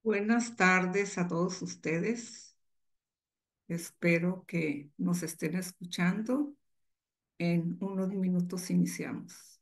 Buenas tardes a todos ustedes. Espero que nos estén escuchando. En unos minutos iniciamos.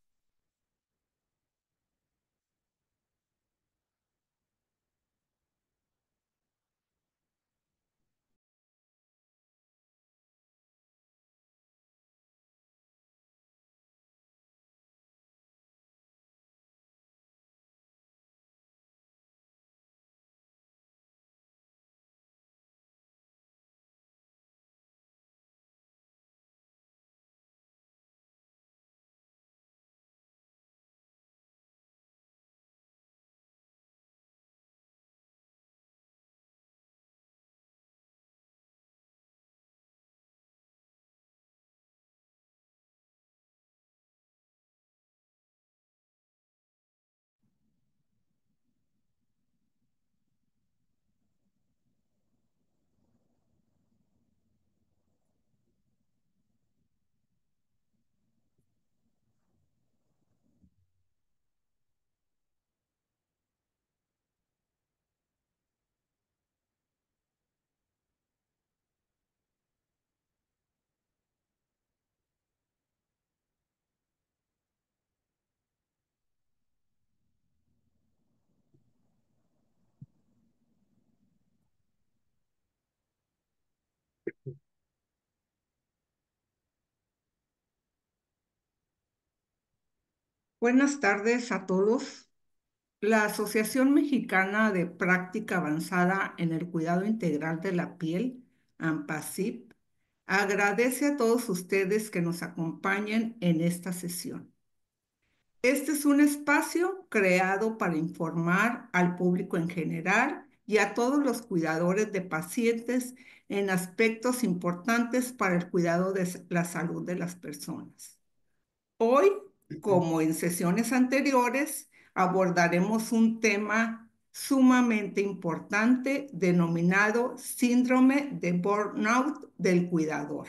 Buenas tardes a todos. La Asociación Mexicana de Práctica Avanzada en el Cuidado Integral de la Piel, AMPACIP, agradece a todos ustedes que nos acompañen en esta sesión. Este es un espacio creado para informar al público en general y a todos los cuidadores de pacientes en aspectos importantes para el cuidado de la salud de las personas. Hoy, como en sesiones anteriores, abordaremos un tema sumamente importante denominado síndrome de burnout del cuidador.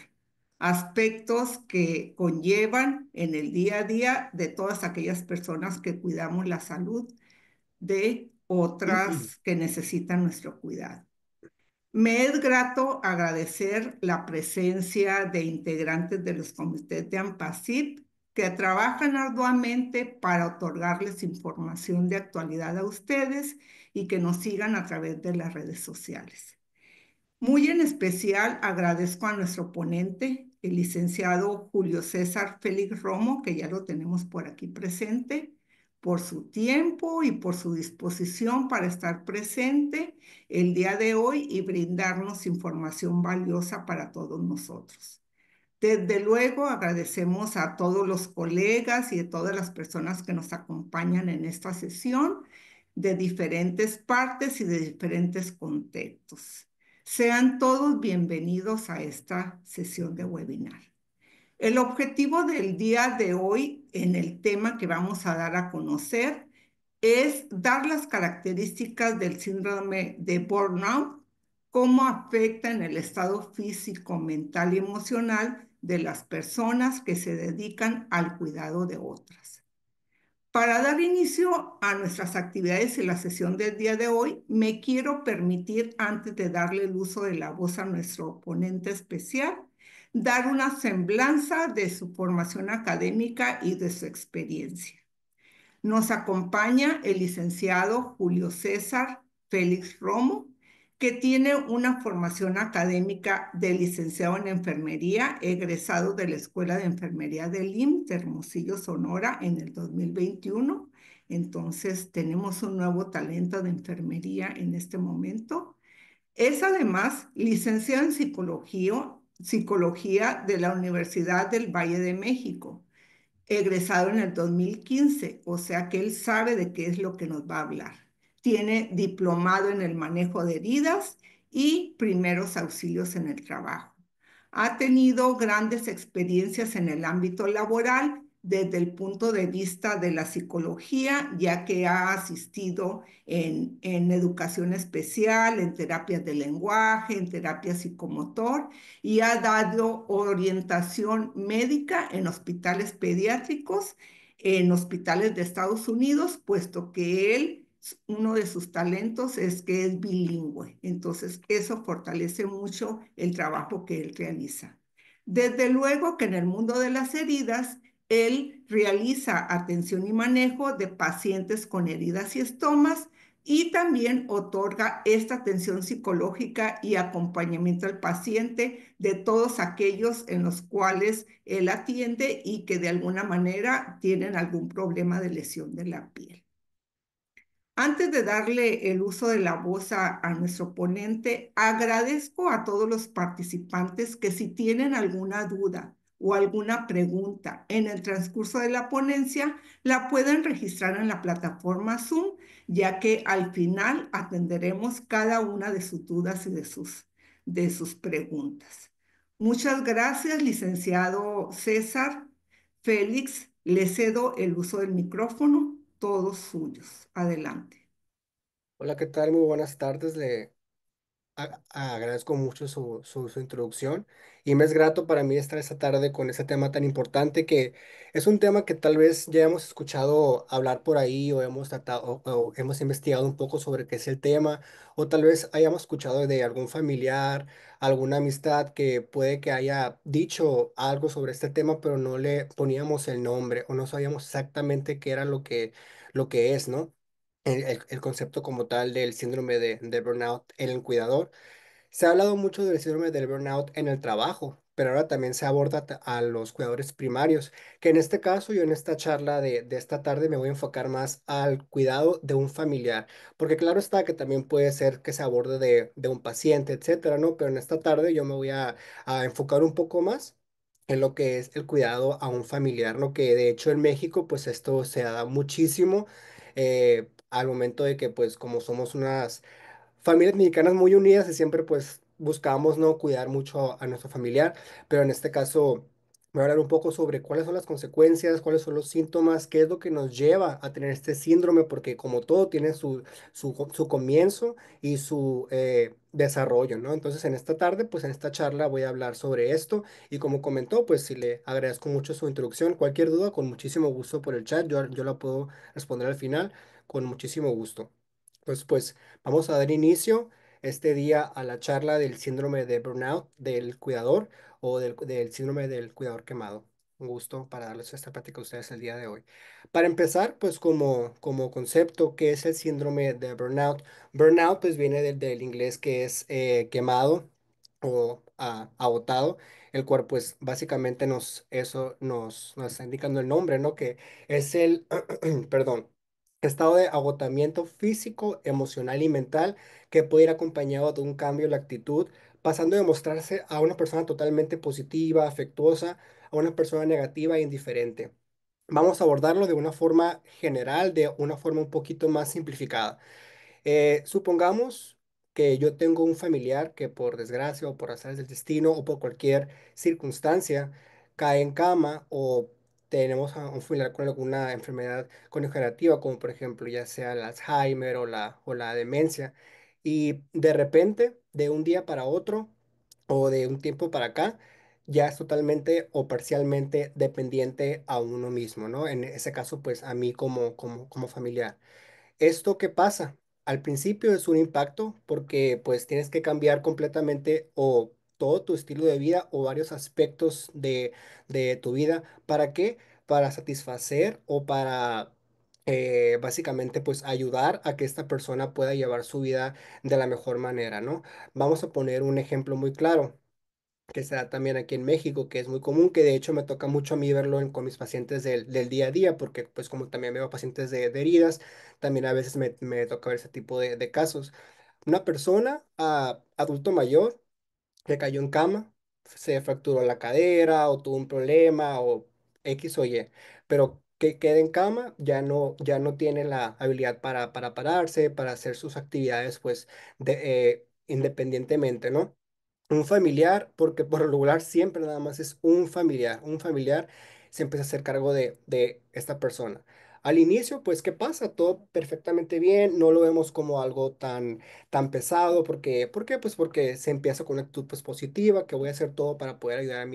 Aspectos que conllevan en el día a día de todas aquellas personas que cuidamos la salud de otras que necesitan nuestro cuidado. Me es grato agradecer la presencia de integrantes de los comités de AMPACIP que trabajan arduamente para otorgarles información de actualidad a ustedes y que nos sigan a través de las redes sociales. Muy en especial agradezco a nuestro ponente, el licenciado Julio César Félix Romo, que ya lo tenemos por aquí presente, por su tiempo y por su disposición para estar presente el día de hoy y brindarnos información valiosa para todos nosotros. Desde luego agradecemos a todos los colegas y a todas las personas que nos acompañan en esta sesión de diferentes partes y de diferentes contextos. Sean todos bienvenidos a esta sesión de webinar. El objetivo del día de hoy en el tema que vamos a dar a conocer es dar las características del síndrome de burnout, cómo afecta en el estado físico, mental y emocional de las personas que se dedican al cuidado de otras. Para dar inicio a nuestras actividades en la sesión del día de hoy, me quiero permitir, antes de darle el uso de la voz a nuestro ponente especial, dar una semblanza de su formación académica y de su experiencia. Nos acompaña el licenciado Julio César Félix Romo, que tiene una formación académica de licenciado en enfermería, egresado de la Escuela de Enfermería del IMSS de Hermosillo, Sonora, en el 2021. Entonces, tenemos un nuevo talento de enfermería en este momento. Es además licenciado en psicología de la Universidad del Valle de México, egresado en el 2015, o sea que él sabe de qué es lo que nos va a hablar. Tiene diplomado en el manejo de heridas y primeros auxilios en el trabajo. Ha tenido grandes experiencias en el ámbito laboral desde el punto de vista de la psicología, ya que ha asistido en educación especial, en terapias de lenguaje, en terapia psicomotor y ha dado orientación médica en hospitales pediátricos, en hospitales de Estados Unidos, puesto que él uno de sus talentos es que es bilingüe. Entonces, eso fortalece mucho el trabajo que él realiza. Desde luego que en el mundo de las heridas, él realiza atención y manejo de pacientes con heridas y estomas y también otorga esta atención psicológica y acompañamiento al paciente de todos aquellos en los cuales él atiende y que de alguna manera tienen algún problema de lesión de la piel. Antes de darle el uso de la voz a nuestro ponente, agradezco a todos los participantes que si tienen alguna duda o alguna pregunta en el transcurso de la ponencia, la pueden registrar en la plataforma Zoom, ya que al final atenderemos cada una de sus dudas y de sus preguntas. Muchas gracias, licenciado César. Félix, le cedo el uso del micrófono, todos suyos. Adelante. Hola, ¿qué tal? Muy buenas tardes. Agradezco mucho su introducción y me es grato para mí estar esta tarde con ese tema tan importante que es un tema que tal vez ya hemos escuchado hablar por ahí o hemos tratado o hemos investigado un poco sobre qué es el tema o tal vez hayamos escuchado de algún familiar, alguna amistad que puede que haya dicho algo sobre este tema, pero no le poníamos el nombre o no sabíamos exactamente qué era lo que es, ¿no? El concepto como tal del síndrome de burnout en el cuidador. Se ha hablado mucho del síndrome del burnout en el trabajo, pero ahora también se aborda a los cuidadores primarios, que en este caso yo en esta charla de esta tarde me voy a enfocar más al cuidado de un familiar, porque claro está que también puede ser que se aborde de un paciente, etcétera, ¿no? Pero en esta tarde yo me voy a enfocar un poco más en lo que es el cuidado a un familiar, ¿no? Que de hecho en México pues esto se da muchísimo al momento de que pues como somos unas familias mexicanas muy unidas y siempre pues buscamos no cuidar mucho a nuestro familiar, pero en este caso voy a hablar un poco sobre cuáles son las consecuencias, cuáles son los síntomas, qué es lo que nos lleva a tener este síndrome, porque como todo tiene su comienzo y su desarrollo, ¿no? Entonces en esta tarde, pues en esta charla voy a hablar sobre esto y como comentó, pues si le agradezco mucho su introducción, cualquier duda con muchísimo gusto por el chat, yo la puedo responder al final con muchísimo gusto. Pues vamos a dar inicio este día a la charla del síndrome de burnout del cuidador o del síndrome del cuidador quemado. Un gusto para darles esta plática a ustedes el día de hoy. Para empezar, pues como concepto, ¿qué es el síndrome de burnout? Burnout pues viene del inglés que es quemado o agotado, el cual pues básicamente nos está indicando el nombre, ¿no? Que es el, perdón, estado de agotamiento físico, emocional y mental que puede ir acompañado de un cambio en la actitud, pasando de mostrarse a una persona totalmente positiva, afectuosa, a una persona negativa e indiferente. Vamos a abordarlo de una forma general, de una forma un poquito más simplificada. Supongamos que yo tengo un familiar que por desgracia o por azares del destino o por cualquier circunstancia cae en cama o tenemos a un familiar con alguna enfermedad congenital como por ejemplo ya sea el Alzheimer o la demencia y de repente de un día para otro o de un tiempo para acá ya es totalmente o parcialmente dependiente a uno mismo, ¿no? En ese caso pues a mí como familiar. ¿Esto qué pasa? Al principio es un impacto porque pues tienes que cambiar completamente o todo tu estilo de vida o varios aspectos de tu vida. ¿Para qué? Para satisfacer o para básicamente pues ayudar a que esta persona pueda llevar su vida de la mejor manera, ¿no? Vamos a poner un ejemplo muy claro que se da también aquí en México, que es muy común, que de hecho me toca mucho a mí verlo con mis pacientes del día a día, porque pues como también veo pacientes de heridas, también a veces me toca ver ese tipo de casos. Una persona, adulto mayor, que cayó en cama, se fracturó la cadera o tuvo un problema o X o Y, pero que quede en cama ya no tiene la habilidad para pararse, para hacer sus actividades pues independientemente, ¿no? Un familiar, porque por lo regular siempre nada más es un familiar se empieza a hacer cargo de esta persona. Al inicio, pues, ¿qué pasa? Todo perfectamente bien, no lo vemos como algo tan pesado, ¿por qué? Pues porque se empieza con una actitud pues, positiva, que voy a hacer todo para poder ayudar a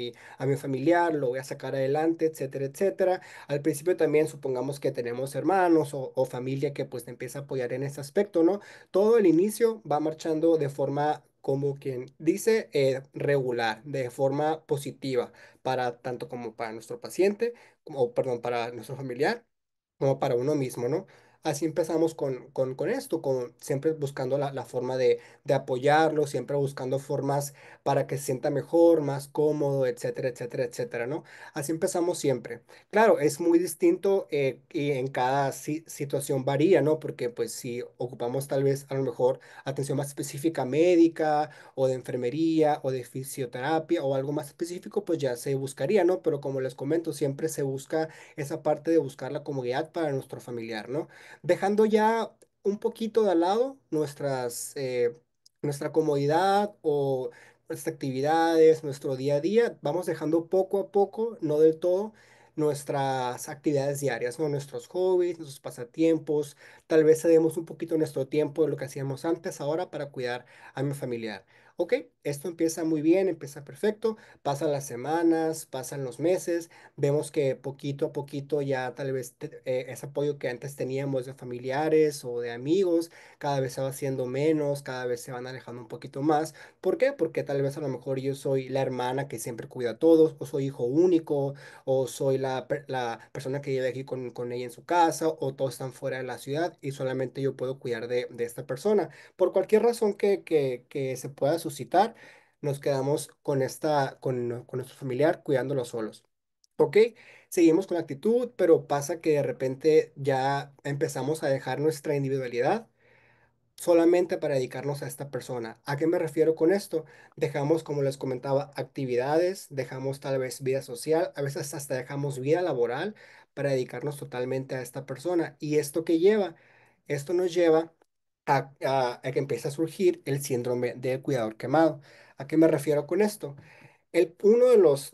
mi familiar, lo voy a sacar adelante, etcétera, etcétera. Al principio también supongamos que tenemos hermanos o familia que pues te empieza a apoyar en ese aspecto, ¿no? Todo el inicio va marchando de forma, como quien dice, regular, de forma positiva, para tanto como para nuestro paciente, como, perdón, para nuestro familiar como para uno mismo, ¿no? Así empezamos con esto, siempre buscando la forma de apoyarlo, siempre buscando formas para que se sienta mejor, más cómodo, etcétera, etcétera, etcétera, ¿no? Así empezamos siempre. Claro, es muy distinto y en cada situación varía, ¿no? Porque pues si ocupamos tal vez a lo mejor atención más específica médica o de enfermería o de fisioterapia o algo más específico, pues ya se buscaría, ¿no? Pero como les comento, siempre se busca esa parte de buscar la comodidad para nuestro familiar, ¿no? Dejando ya un poquito de lado nuestra comodidad o nuestras actividades, nuestro día a día, vamos dejando poco a poco, no del todo, nuestras actividades diarias, ¿no? Nuestros hobbies, nuestros pasatiempos, tal vez cedemos un poquito nuestro tiempo de lo que hacíamos antes ahora para cuidar a mi familiar. Ok, esto empieza muy bien, empieza perfecto, pasan las semanas, pasan los meses, vemos que poquito a poquito ya tal vez ese apoyo que antes teníamos de familiares o de amigos, cada vez se va haciendo menos, cada vez se van alejando un poquito más. ¿Por qué? Porque tal vez a lo mejor yo soy la hermana que siempre cuida a todos, o soy hijo único, o soy la persona que vive aquí con ella en su casa, o todos están fuera de la ciudad y solamente yo puedo cuidar de esta persona. Por cualquier razón que se pueda suscitar, nos quedamos con nuestro familiar cuidándolo solos. Ok, seguimos con la actitud, pero pasa que de repente ya empezamos a dejar nuestra individualidad solamente para dedicarnos a esta persona. ¿A qué me refiero con esto? Dejamos, como les comentaba, actividades, dejamos tal vez vida social, a veces hasta dejamos vida laboral para dedicarnos totalmente a esta persona. ¿Y esto qué lleva? Esto nos lleva a que empiece a surgir el síndrome del cuidador quemado. ¿A qué me refiero con esto? Uno de los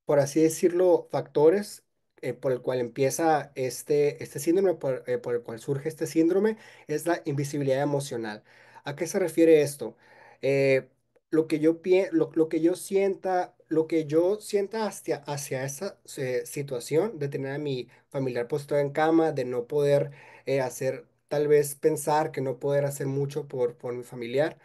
por así decirlo, factores por el cual empieza este síndrome, por el cual surge este síndrome, es la invisibilidad emocional. ¿A qué se refiere esto? Eh, lo que yo sienta hacia esa situación de tener a mi familiar postrado en cama, de no poder hacer, tal vez pensar que no poder hacer mucho por mi familiar.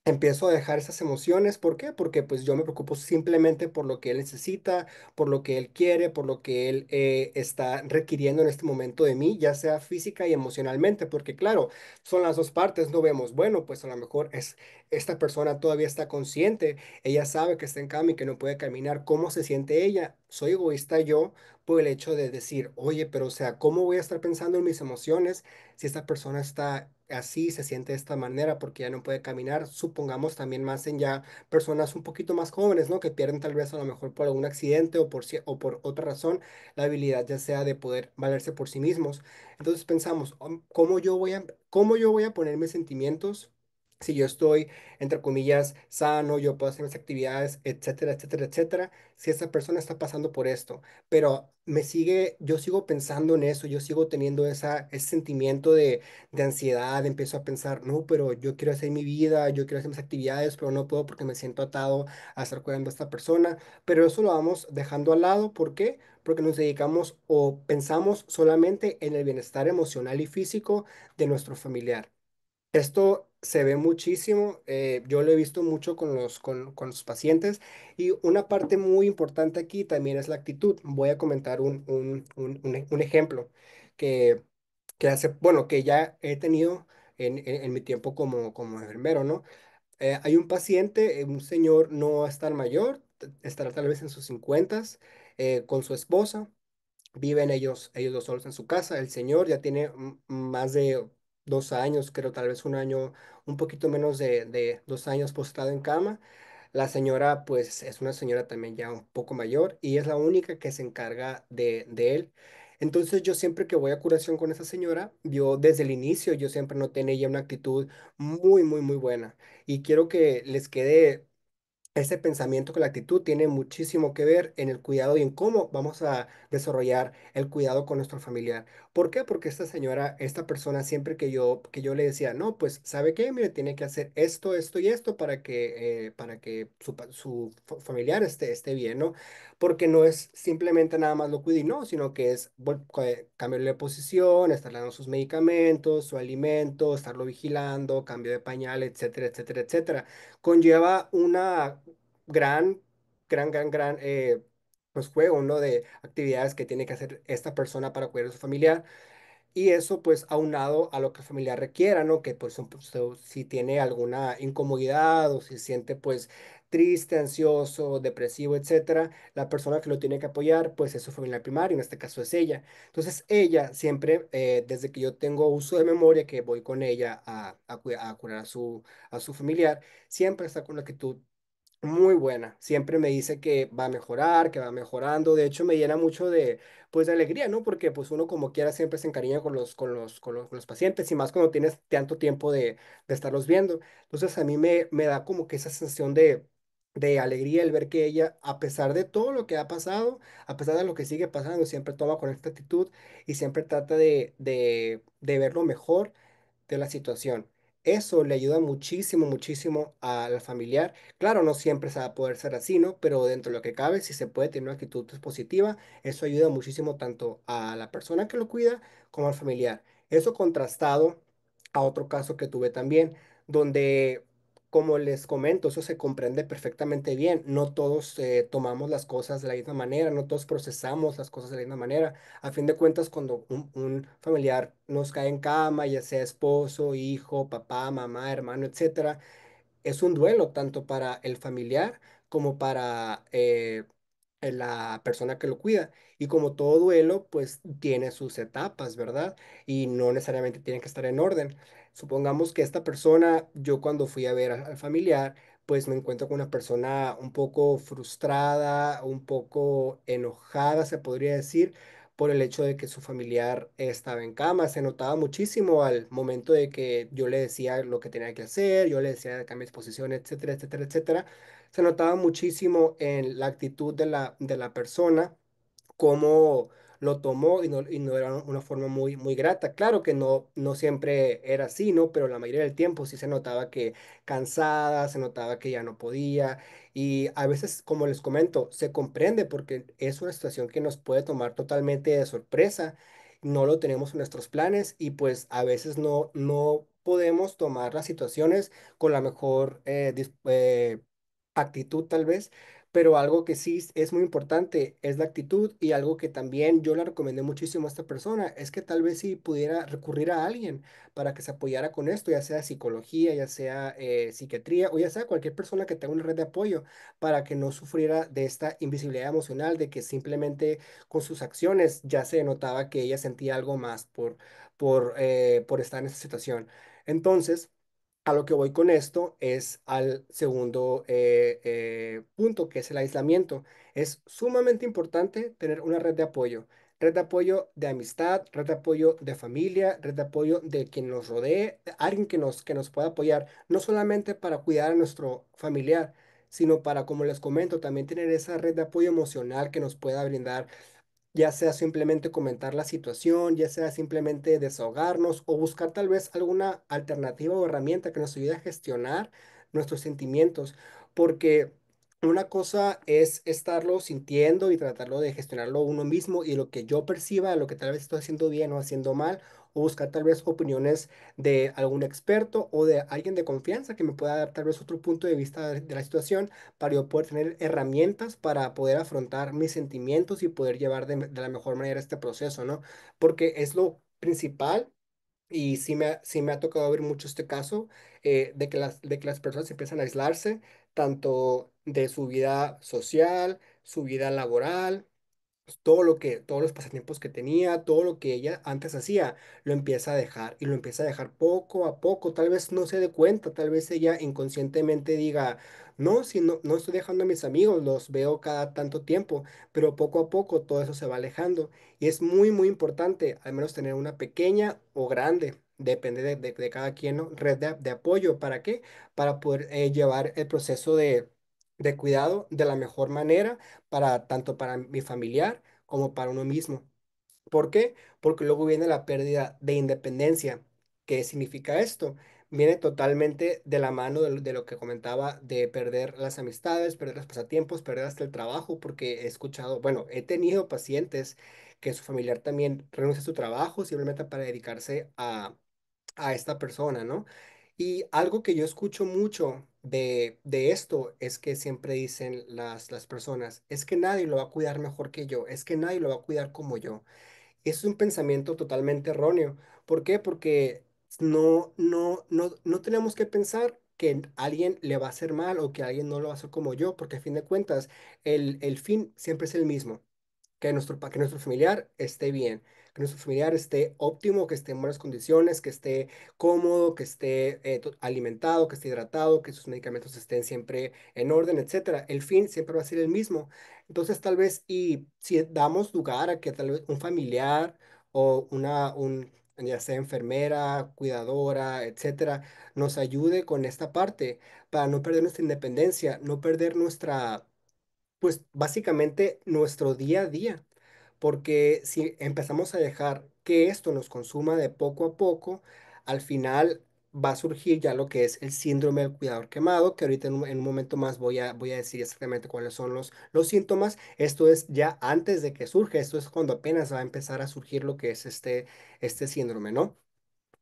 Empiezo a dejar esas emociones, ¿por qué? Porque pues yo me preocupo simplemente por lo que él necesita, por lo que él quiere, por lo que él está requiriendo en este momento de mí, ya sea física y emocionalmente, porque claro, son las dos partes, no vemos, bueno, pues a lo mejor esta persona todavía está consciente, ella sabe que está en cama y que no puede caminar, ¿cómo se siente ella? Soy egoísta yo por el hecho de decir, oye, pero o sea, ¿cómo voy a estar pensando en mis emociones si esta persona está así, se siente de esta manera porque ya no puede caminar? Supongamos también más en ya personas un poquito más jóvenes, ¿no? Que pierden tal vez a lo mejor por algún accidente o por otra razón la habilidad ya sea de poder valerse por sí mismos. Entonces pensamos, cómo yo voy a poner mis sentimientos? Si yo estoy, entre comillas, sano, yo puedo hacer mis actividades, etcétera, etcétera, etcétera, si esa persona está pasando por esto, pero yo sigo pensando en eso, yo sigo teniendo ese sentimiento de ansiedad, empiezo a pensar, no, pero yo quiero hacer mi vida, yo quiero hacer mis actividades, pero no puedo porque me siento atado a estar cuidando a esta persona, pero eso lo vamos dejando al lado, ¿por qué? Porque nos dedicamos o pensamos solamente en el bienestar emocional y físico de nuestro familiar. Esto se ve muchísimo, yo lo he visto mucho con los pacientes y una parte muy importante aquí también es la actitud. Voy a comentar un ejemplo que, bueno, que ya he tenido en mi tiempo como enfermero, ¿no? Hay un paciente, un señor no es tan mayor, estará tal vez en sus 50, con su esposa. Viven ellos dos solos en su casa. El señor ya tiene más de 2 años, creo tal vez un año, un poquito menos de 2 años postrado en cama. La señora, pues, es una señora también ya un poco mayor y es la única que se encarga de él. Entonces, yo siempre que voy a curación con esa señora, yo desde el inicio, yo siempre noté en ella una actitud muy, muy, muy buena. Y quiero que les quede ese pensamiento con la actitud tiene muchísimo que ver en el cuidado y en cómo vamos a desarrollar el cuidado con nuestro familiar. ¿Por qué? Porque esta señora, esta persona, siempre que yo le decía, no, pues, ¿sabe qué? Mire, tiene que hacer esto, esto y esto para que su familiar esté bien, ¿no? Porque no es simplemente nada más lo cuide y no, sino que es cambiarle de posición, estarle dando sus medicamentos, su alimento, estarlo vigilando, cambio de pañal, etcétera, etcétera, etcétera. Conlleva una gran, gran, pues juego, ¿no? De actividades que tiene que hacer esta persona para cuidar a su familiar. Y eso pues aunado a lo que el familiar requiera, ¿no? Que pues, si tiene alguna incomodidad o si se siente pues triste, ansioso, depresivo, etcétera, la persona que lo tiene que apoyar pues es su familiar primario, en este caso es ella. Entonces ella siempre, desde que yo tengo uso de memoria, que voy con ella a curar a su familiar, siempre está con la actitud muy buena. Siempre me dice que va a mejorar, que va mejorando. De hecho, me llena mucho pues, de alegría, ¿no? Porque pues uno como quiera siempre se encariña con los pacientes y más cuando tienes tanto tiempo de estarlos viendo. Entonces, a mí me da como que esa sensación de alegría el ver que ella, a pesar de todo lo que ha pasado, a pesar de lo que sigue pasando, siempre toma con esta actitud y siempre trata de ver lo mejor de la situación. Eso le ayuda muchísimo, muchísimo al familiar. Claro, no siempre se va a poder ser así, ¿no? Pero dentro de lo que cabe, si se puede tener una actitud pues, positiva, eso ayuda muchísimo tanto a la persona que lo cuida como al familiar. Eso contrastado a otro caso que tuve también, donde, como les comento, eso se comprende perfectamente bien. No todos tomamos las cosas de la misma manera, no todos procesamos las cosas de la misma manera. A fin de cuentas, cuando un familiar nos cae en cama, ya sea esposo, hijo, papá, mamá, hermano, etcétera, es un duelo tanto para el familiar como para la persona que lo cuida. Y como todo duelo, pues tiene sus etapas, ¿verdad? Y no necesariamente tienen que estar en orden. Supongamos que esta persona, yo cuando fui a ver al familiar, pues me encuentro con una persona un poco frustrada, un poco enojada, se podría decir, por el hecho de que su familiar estaba en cama. Se notaba muchísimo al momento de que yo le decía lo que tenía que hacer, yo le decía de cambiar de posición, etcétera, etcétera, etcétera. Se notaba muchísimo en la actitud de la persona cómo lo tomó y no era una forma muy, muy grata. Claro que no siempre era así, ¿no? Pero la mayoría del tiempo sí se notaba que cansada, se notaba que ya no podía. Y a veces, como les comento, se comprende porque es una situación que nos puede tomar totalmente de sorpresa. No lo tenemos en nuestros planes y pues a veces no podemos tomar las situaciones con la mejor actitud tal vez, pero algo que sí es muy importante es la actitud y algo que también yo le recomendé muchísimo a esta persona es que tal vez si pudiera recurrir a alguien para que se apoyara con esto, ya sea psicología, ya sea psiquiatría o ya sea cualquier persona que tenga una red de apoyo para que no sufriera de esta invisibilidad emocional, de que simplemente con sus acciones ya se notaba que ella sentía algo más por estar en esa situación. Entonces, a lo que voy con esto es al segundo punto, que es el aislamiento. Es sumamente importante tener una red de apoyo de amistad, red de apoyo de familia, red de apoyo de quien nos rodee, alguien que nos pueda apoyar, no solamente para cuidar a nuestro familiar, sino para, como les comento, también tener esa red de apoyo emocional que nos pueda brindar ya sea simplemente comentar la situación, ya sea simplemente desahogarnos o buscar tal vez alguna alternativa o herramienta que nos ayude a gestionar nuestros sentimientos, porque una cosa es estarlo sintiendo y tratarlo de gestionarlo uno mismo y lo que yo perciba, lo que tal vez estoy haciendo bien o haciendo mal, o buscar tal vez opiniones de algún experto o de alguien de confianza que me pueda dar tal vez otro punto de vista de la situación para yo poder tener herramientas para poder afrontar mis sentimientos y poder llevar de la mejor manera este proceso, ¿no? Porque es lo principal y sí me ha tocado ver mucho este caso de que las personas empiezan a aislarse tanto de su vida social, su vida laboral, pues, todos los pasatiempos que tenía, todo lo que ella antes hacía, lo empieza a dejar y lo empieza a dejar poco a poco. Tal vez no se dé cuenta, tal vez ella inconscientemente diga, no, si no estoy dejando a mis amigos, los veo cada tanto tiempo, pero poco a poco todo eso se va alejando. Y es muy, muy importante al menos tener una pequeña o grande. Depende de cada quien, ¿no? Red de apoyo. ¿Para qué? Para poder llevar el proceso de cuidado de la mejor manera para tanto para mi familiar como para uno mismo. ¿Por qué? Porque luego viene la pérdida de independencia. ¿Qué significa esto? Viene totalmente de la mano de lo que comentaba de perder las amistades, perder los pasatiempos, perder hasta el trabajo, porque he escuchado, bueno, he tenido pacientes que su familiar también renuncia a su trabajo simplemente para dedicarse a esta persona, ¿no? Y algo que yo escucho mucho de esto es que siempre dicen las personas, es que nadie lo va a cuidar mejor que yo, es que nadie lo va a cuidar como yo. Es un pensamiento totalmente erróneo. ¿Por qué? Porque no tenemos que pensar que alguien le va a hacer mal o que alguien no lo va a hacer como yo, porque a fin de cuentas el fin siempre es el mismo, que nuestro familiar esté bien, que nuestro familiar esté óptimo, que esté en buenas condiciones, que esté cómodo, que esté alimentado, que esté hidratado, que sus medicamentos estén siempre en orden, etcétera. El fin siempre va a ser el mismo. Entonces, tal vez, y si damos lugar a que tal vez un familiar o ya sea enfermera, cuidadora, etcétera, nos ayude con esta parte para no perder nuestra independencia, no perder nuestra pues básicamente nuestro día a día, porque si empezamos a dejar que esto nos consuma de poco a poco, al final va a surgir ya lo que es el síndrome del cuidador quemado, que ahorita en un momento más voy a decir exactamente cuáles son los síntomas. Esto es ya antes de que surja, esto es cuando apenas va a empezar a surgir lo que es este síndrome, ¿no?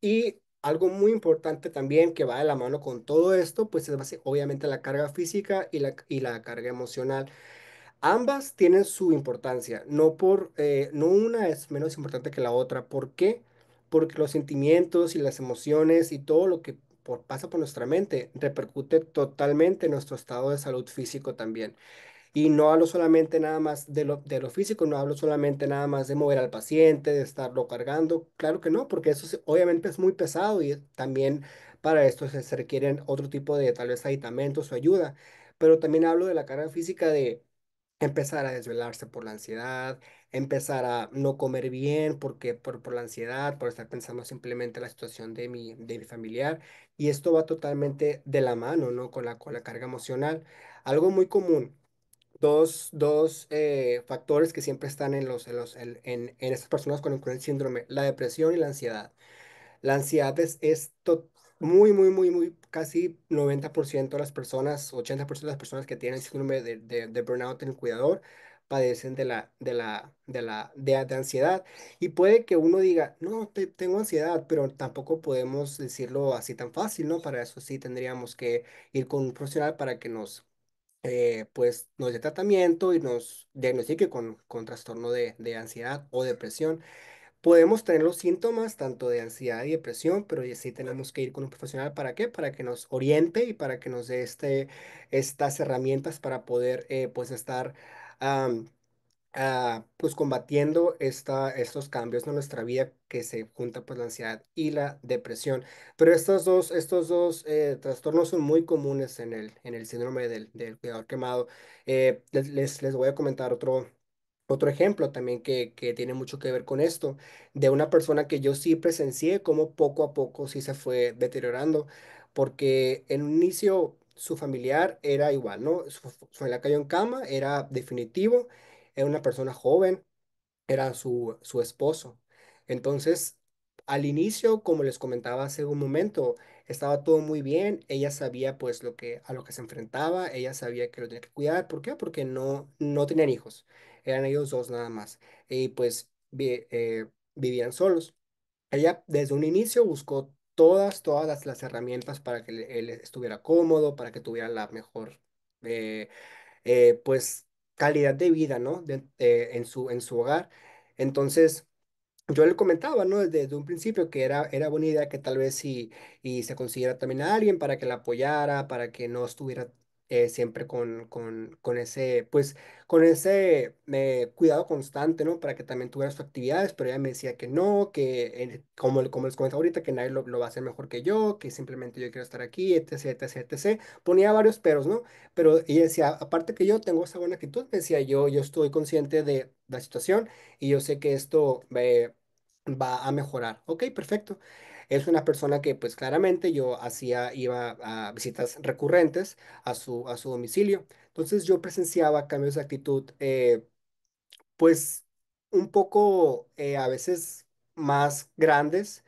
Y algo muy importante también que va de la mano con todo esto, pues es obviamente la carga física y la carga emocional. Ambas tienen su importancia, no una es menos importante que la otra. ¿Por qué? Porque los sentimientos y las emociones y todo lo que pasa por nuestra mente repercute totalmente en nuestro estado de salud físico también. Y no hablo solamente nada más de lo físico, no hablo solamente nada más de mover al paciente, de estarlo cargando. Claro que no, porque eso obviamente es muy pesado y también para esto se requieren otro tipo de tal vez aditamentos o ayuda. Pero también hablo de la carga física de empezar a desvelarse por la ansiedad, empezar a no comer bien porque por la ansiedad, por estar pensando simplemente en la situación de mi familiar. Y esto va totalmente de la mano, ¿no? Con la carga emocional. Algo muy común. Dos factores que siempre están en estas personas con el síndrome, la depresión y la ansiedad. La ansiedad muy, muy, muy, muy, casi 90% de las personas, 80% de las personas que tienen síndrome de burnout en el cuidador padecen de ansiedad. Y puede que uno diga, no, tengo ansiedad, pero tampoco podemos decirlo así tan fácil, ¿no? Para eso sí tendríamos que ir con un profesional para que pues, nos dé tratamiento y nos diagnostique con trastorno de ansiedad o depresión. Podemos tener los síntomas tanto de ansiedad y depresión, pero ya sí tenemos que ir con un profesional. ¿Para qué? Para que nos oriente y para que nos dé estas herramientas para poder pues estar pues combatiendo estos cambios en nuestra vida que se junta pues la ansiedad y la depresión. Pero estos dos trastornos son muy comunes en el síndrome del cuidador quemado. Les voy a comentar otro ejemplo también que tiene mucho que ver con esto, de una persona que yo sí presencié cómo poco a poco sí se fue deteriorando, porque en un inicio su familiar era igual, ¿no? Su familiar cayó en cama, era definitivo, era una persona joven, era su esposo. Entonces, al inicio, como les comentaba hace un momento, estaba todo muy bien, ella sabía pues a lo que se enfrentaba, ella sabía que lo tenía que cuidar. ¿Por qué? Porque no tenían hijos, eran ellos dos nada más, y pues vivían solos. Ella desde un inicio buscó todas las herramientas para que él estuviera cómodo, para que tuviera la mejor eh, pues calidad de vida, ¿no? En su hogar. Entonces, yo le comentaba, ¿no? Desde un principio que era buena idea que tal vez y se consiguiera también a alguien para que la apoyara, para que no estuviera siempre con ese cuidado constante, ¿no? Para que también tuviera sus actividades, pero ella me decía que no, que como les comentaba ahorita, que nadie lo va a hacer mejor que yo, que simplemente yo quiero estar aquí, etc, etc, etc. Ponía varios peros, ¿no? Pero ella decía, aparte que yo tengo esa buena actitud, me decía, yo estoy consciente de la situación y yo sé que esto va a mejorar. Ok, perfecto. Es una persona que pues claramente iba a visitas recurrentes a su domicilio. Entonces yo presenciaba cambios de actitud, pues un poco a veces más grandes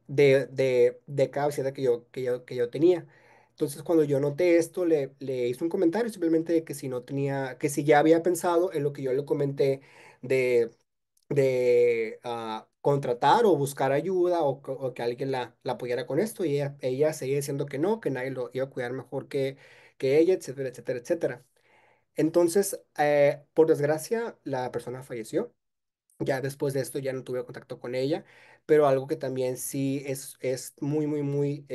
de cada visita que yo tenía. Entonces, cuando yo noté esto, le hice un comentario simplemente de que si no tenía, que si ya había pensado en lo que yo le comenté de, de contratar o buscar ayuda o que alguien la apoyara con esto. Y ella seguía diciendo que no, que nadie lo iba a cuidar mejor que ella, etcétera, etcétera, etcétera. Entonces, por desgracia, la persona falleció. Ya después de esto ya no tuve contacto con ella, pero algo que también sí es muy, muy, muy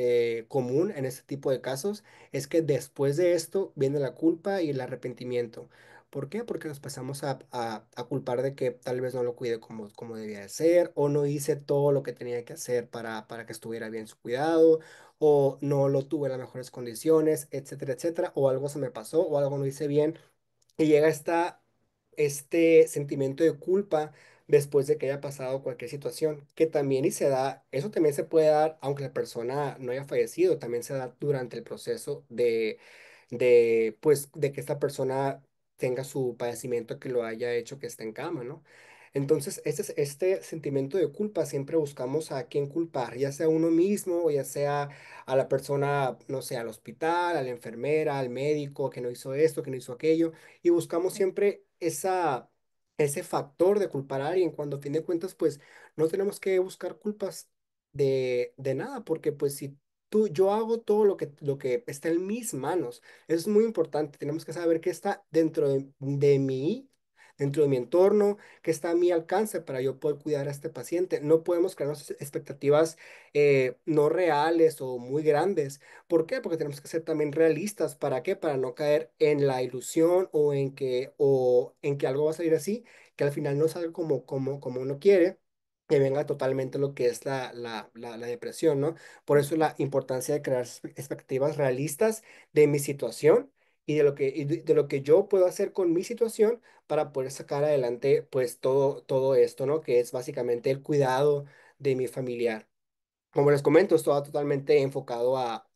común en este tipo de casos es que después de esto viene la culpa y el arrepentimiento. ¿Por qué? Porque nos pasamos a culpar de que tal vez no lo cuide como debía de ser, o no hice todo lo que tenía que hacer para que estuviera bien su cuidado, o no lo tuve en las mejores condiciones, etcétera, etcétera, o algo se me pasó, o algo no hice bien. Y llega este sentimiento de culpa después de que haya pasado cualquier situación, que también y se da, eso también se puede dar, aunque la persona no haya fallecido, también se da durante el proceso pues, de que esta persona tenga su padecimiento que lo haya hecho que esté en cama, ¿no? Entonces, este sentimiento de culpa siempre buscamos a quién culpar, ya sea a uno mismo o ya sea a la persona, no sé, al hospital, a la enfermera, al médico, que no hizo esto, que no hizo aquello, y buscamos siempre ese factor de culpar a alguien, cuando a fin de cuentas, pues no tenemos que buscar culpas de nada, porque pues si yo hago todo lo que está en mis manos, eso es muy importante, tenemos que saber que está dentro de mi entorno, que está a mi alcance para yo poder cuidar a este paciente. No podemos crearnos expectativas no reales o muy grandes. ¿Por qué? Porque tenemos que ser también realistas. ¿Para qué? Para no caer en la ilusión o en que algo va a salir así, que al final no salga como uno quiere, que venga totalmente lo que es la depresión, ¿no? Por eso la importancia de crear expectativas realistas de mi situación y de lo que yo puedo hacer con mi situación para poder sacar adelante, pues, todo esto, ¿no? Que es básicamente el cuidado de mi familiar. Como les comento, estaba totalmente enfocado a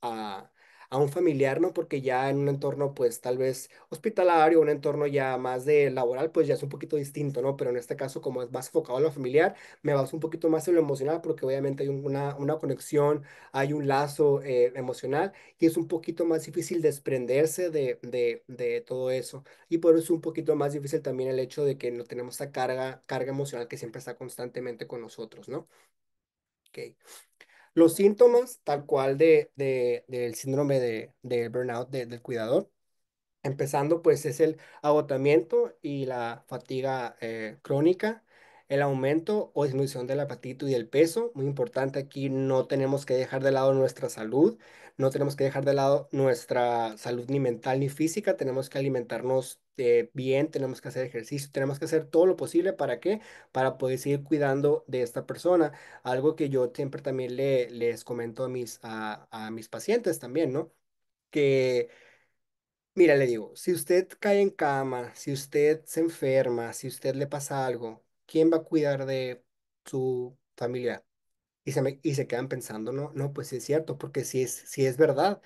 un familiar, ¿no? Porque ya en un entorno, pues tal vez hospitalario, un entorno ya más de laboral, pues ya es un poquito distinto, ¿no? Pero en este caso, como es más enfocado a lo familiar, me baso un poquito más en lo emocional, porque obviamente hay una conexión, hay un lazo emocional, y es un poquito más difícil desprenderse de todo eso. Y por eso es un poquito más difícil también el hecho de que no tenemos esa carga emocional que siempre está constantemente con nosotros, ¿no? Ok. Los síntomas, tal cual del síndrome de burnout del cuidador, empezando, pues es el agotamiento y la fatiga crónica, el aumento o disminución del apetito y del peso. Muy importante aquí, no tenemos que dejar de lado nuestra salud, no tenemos que dejar de lado nuestra salud ni mental ni física, tenemos que alimentarnos bien, tenemos que hacer ejercicio, tenemos que hacer todo lo posible. ¿Para qué? Para poder seguir cuidando de esta persona. Algo que yo siempre también les comento a mis pacientes también, ¿no? Que Mira, le digo, si usted cae en cama, si usted se enferma, si usted le pasa algo, ¿quién va a cuidar de su familia? Y se quedan pensando, no, no, pues sí es cierto, porque si es verdad.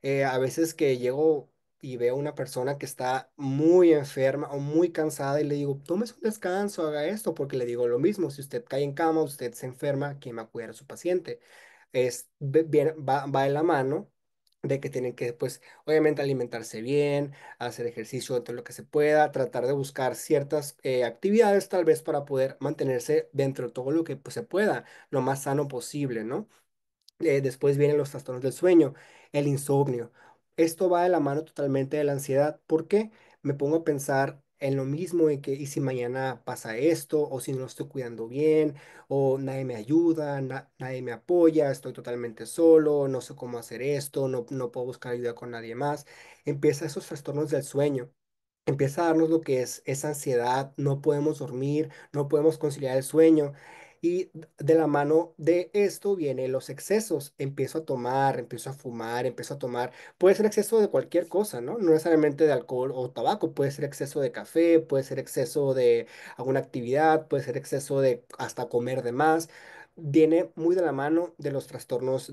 A veces que llego y veo una persona que está muy enferma o muy cansada y le digo, tómese un descanso, haga esto, porque le digo lo mismo, si usted cae en cama, usted se enferma, ¿quién va a cuidar a su paciente? Va de la mano de que tienen que, pues, obviamente alimentarse bien, hacer ejercicio dentro de lo que se pueda, tratar de buscar ciertas actividades tal vez para poder mantenerse dentro de todo lo que pues, se pueda, lo más sano posible, ¿no? Después vienen los trastornos del sueño, el insomnio. Esto va de la mano totalmente de la ansiedad. ¿Por qué? Me pongo a pensar en lo mismo, en que, ¿y si mañana pasa esto? O si no lo estoy cuidando bien, o nadie me ayuda, nadie me apoya, estoy totalmente solo, no sé cómo hacer esto, no puedo buscar ayuda con nadie más. Empieza esos trastornos del sueño. Empieza a darnos lo que es esa ansiedad, no podemos dormir, no podemos conciliar el sueño. Y de la mano de esto vienen los excesos. Empiezo a tomar, empiezo a fumar, empiezo a tomar. Puede ser exceso de cualquier cosa, ¿no? No necesariamente de alcohol o tabaco. Puede ser exceso de café, puede ser exceso de alguna actividad, puede ser exceso de hasta comer de más. Viene muy de la mano de los trastornos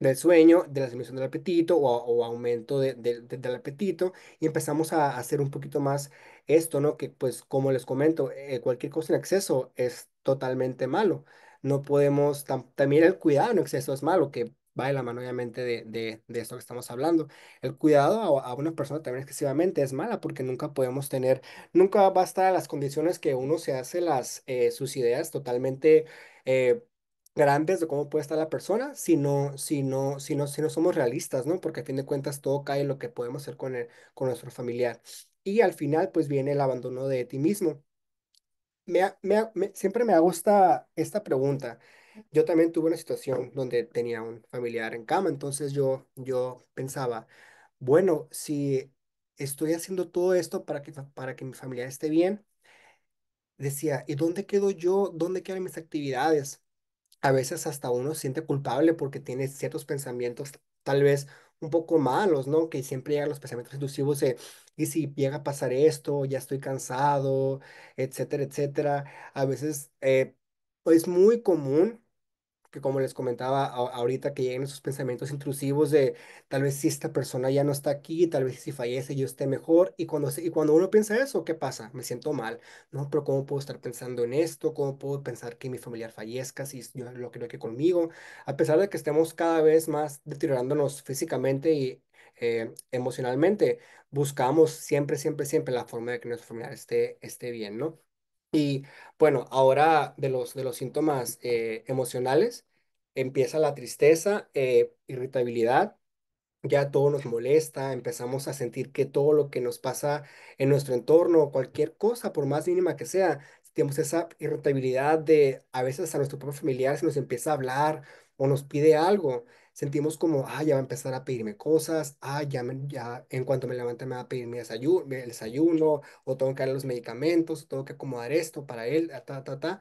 del sueño, de la disminución del apetito o aumento del apetito y empezamos a hacer un poquito más esto, ¿no? Que pues como les comento, cualquier cosa en exceso es totalmente malo. No podemos, también el cuidado en exceso es malo, que va de la mano obviamente de esto que estamos hablando. El cuidado a una persona también excesivamente es mala porque nunca podemos tener, nunca va a estar a las condiciones que uno se hace sus ideas totalmente... eh, grandes de cómo puede estar la persona si no somos realistas, ¿no? Porque a fin de cuentas todo cae en lo que podemos hacer con nuestro familiar. Y al final, pues viene el abandono de ti mismo. Siempre me hago esta pregunta. Yo también tuve una situación donde tenía un familiar en cama, entonces yo pensaba, bueno, si estoy haciendo todo esto para que mi familiar esté bien, decía, ¿y dónde quedo yo? ¿Dónde quedan mis actividades? A veces hasta uno se siente culpable porque tiene ciertos pensamientos tal vez un poco malos, ¿no? Que siempre llegan los pensamientos intrusivos de, ¿y si llega a pasar esto? Ya estoy cansado, etcétera, etcétera. A veces es muy común que como les comentaba ahorita que lleguen esos pensamientos intrusivos de tal vez si esta persona ya no está aquí, tal vez si fallece yo esté mejor y cuando uno piensa eso, ¿qué pasa? Me siento mal, ¿no? Pero ¿cómo puedo estar pensando en esto? ¿Cómo puedo pensar que mi familiar fallezca si yo lo creo que conmigo? A pesar de que estemos cada vez más deteriorándonos físicamente y emocionalmente, buscamos siempre, siempre, siempre la forma de que nuestro familiar esté bien, ¿no? Y bueno, ahora de los síntomas emocionales, empieza la tristeza, irritabilidad, ya todo nos molesta, empezamos a sentir que todo lo que nos pasa en nuestro entorno, cualquier cosa, por más mínima que sea, tenemos esa irritabilidad de a veces a nuestro propio familiar se nos empieza a hablar o nos pide algo. Sentimos como, ya va a empezar a pedirme cosas, ya en cuanto me levante me va a pedir el desayuno, o tengo que darle los medicamentos, tengo que acomodar esto para él, ta, ta, ta.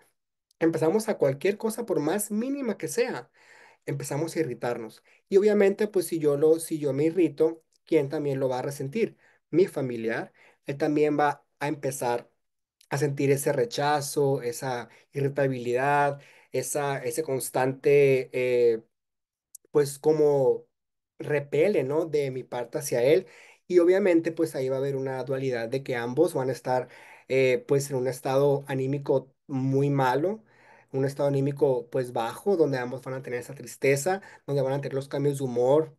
Empezamos a cualquier cosa por más mínima que sea empezamos a irritarnos. Y obviamente, pues si yo me irrito, ¿quién también lo va a resentir? Mi familiar. Él también va a empezar a sentir ese rechazo, esa irritabilidad, ese constante pues como repele, ¿no? De mi parte hacia él. Y obviamente pues ahí va a haber una dualidad de que ambos van a estar pues en un estado anímico muy malo, un estado anímico pues bajo, donde ambos van a tener esa tristeza, donde van a tener los cambios de humor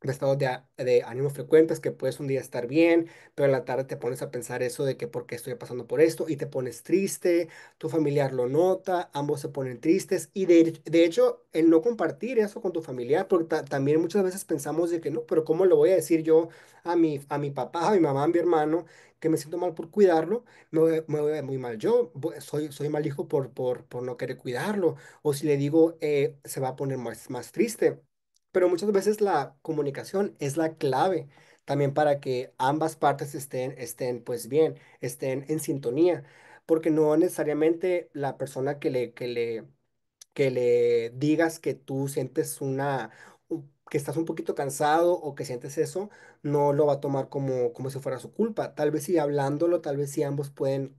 de estados de ánimo frecuentes, que puedes un día estar bien, pero en la tarde te pones a pensar eso de que por qué estoy pasando por esto y te pones triste, tu familiar lo nota, ambos se ponen tristes y de hecho el no compartir eso con tu familiar, porque también muchas veces pensamos de que no, pero ¿cómo lo voy a decir yo a mi papá, a mi mamá, a mi hermano? Que me siento mal por cuidarlo, me voy a ver muy mal yo, soy mal hijo por no querer cuidarlo, o si le digo, se va a poner más triste. Pero muchas veces la comunicación es la clave también para que ambas partes estén pues bien, estén en sintonía, porque no necesariamente la persona que le digas que tú sientes que estás un poquito cansado o que sientes eso, no lo va a tomar como si fuera su culpa. Tal vez si hablándolo, tal vez si ambos pueden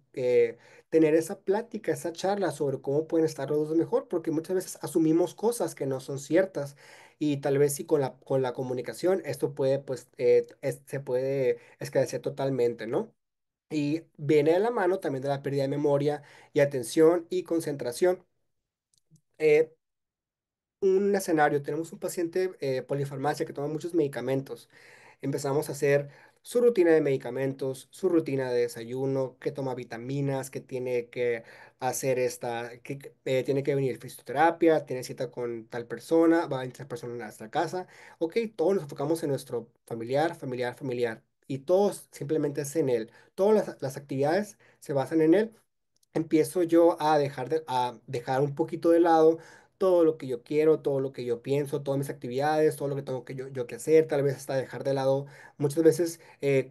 tener esa plática, esa charla sobre cómo pueden estar los dos mejor, porque muchas veces asumimos cosas que no son ciertas y tal vez si con la comunicación esto puede, pues, se puede esclarecer totalmente, ¿no? Y viene de la mano también de la pérdida de memoria y atención y concentración. Eh, un escenario, tenemos un paciente polifarmacia que toma muchos medicamentos. Empezamos a hacer su rutina de medicamentos, su rutina de desayuno, que toma vitaminas, que tiene que hacer que tiene que venir fisioterapia, tiene cita con tal persona, va a entrar persona a nuestra casa. Ok, todos nos enfocamos en nuestro familiar, familiar, familiar. Y todos simplemente es en él. Todas las actividades se basan en él. Empiezo yo a dejar un poquito de lado todo lo que yo quiero, todo lo que yo pienso, todas mis actividades, todo lo que tengo que yo que hacer, tal vez hasta dejar de lado muchas veces